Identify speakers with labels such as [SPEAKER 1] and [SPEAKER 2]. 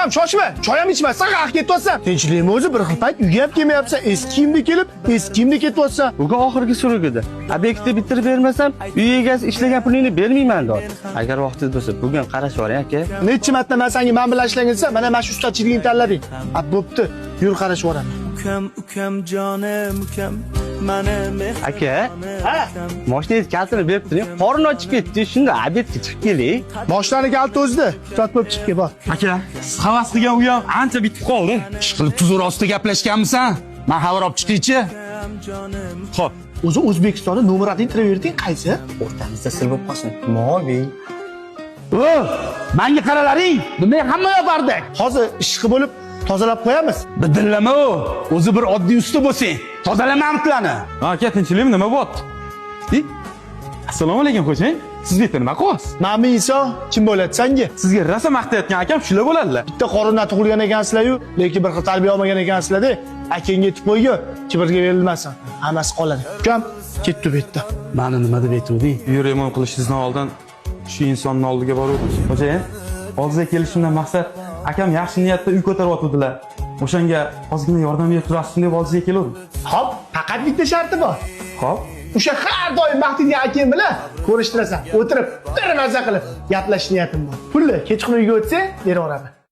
[SPEAKER 1] Akam shoshma, choy ham ichmasdan qaq ketyapsan. Tinchlikmi o'zi bir xil payt uyga ham kelmayapsan. Eski kiyimda kelib, eski kiyimda ketyapsan.
[SPEAKER 2] Bugun oxirgi suruk edi. Obyektni bitirib bermasam, uy egasi ishlagan pulingni bermayman deb. Agar vaqtingiz bo'lsa, bugun qarashib oling aka.
[SPEAKER 1] Necha marta men senga men bilan ishlagan desam, mana shu ustachiligingni tanlading. Bo'pti, yur qarashib oraman.
[SPEAKER 3] Ukam jonim ukam mana
[SPEAKER 2] Aka,
[SPEAKER 1] Ha?
[SPEAKER 2] mashinangiz kaltini berib turing. Qorin ochib ketdi, shunda obyektga chiqib keling.
[SPEAKER 1] Moshinani kalti o'zida. Sot bo'lib chiqib kel, bor.
[SPEAKER 4] Aka, siz havas qilgan u ham ancha bitib qoldi.
[SPEAKER 5] Ishqilib tuzur ostida gaplashganmisan? Men xabar olib chiqaychi.
[SPEAKER 4] Xo'p,
[SPEAKER 1] O'zi O'zbekistonda nomeratni introverding qaysi?
[SPEAKER 2] O'rtamizda sir bo'lib qolsin. Mo'bi.
[SPEAKER 5] O, menga qaralaring. Bunday hamma yopardik.
[SPEAKER 1] Hozir ishqi bo'lib tozalab qo'yamiz.
[SPEAKER 5] Bidillama u. O'zi bir oddiy usta bo'lsang, tozalamamtlarni.
[SPEAKER 4] aka tinchlikmi nima bo'pti? Assalomu alaykum qo'shning. Siz bitta nima qilyapsiz?
[SPEAKER 1] Ma'mi Iso kim bo'ladi senga?
[SPEAKER 4] Sizga rosa maqtayotgan akam shular bo'ladilar.
[SPEAKER 1] Bitta qorindan tug'ilgan ekansizlar-yu, lekin bir xil tarbiya olmagan ekansizlar-da. Akangga yetib qo'yga, kibrga berilmasin. Hammasi qoladi. Ukam, ketdi bu yerda.
[SPEAKER 5] Meni nima deb aytuvding?
[SPEAKER 4] Uy remont qilishingizdan oldin shu insonning oldiga boruvdim. Xo'jayin, oldingizga kelishimdan maqsad akam yaxshi niyatda uy ko'taryotdilar. O'shanga ozgina yordam berib turasiz deb oldingizga keldim.
[SPEAKER 1] Xo'p, faqat bitta sharti bor.
[SPEAKER 4] Xo'p.
[SPEAKER 1] O'sha har doim maqtaydigan akang bilan ko'rishtirasan. O'tirib, bir mazza qilib gaplashish niyatim bor. Pulni kechqurun uyga o'tsang, beraveraman.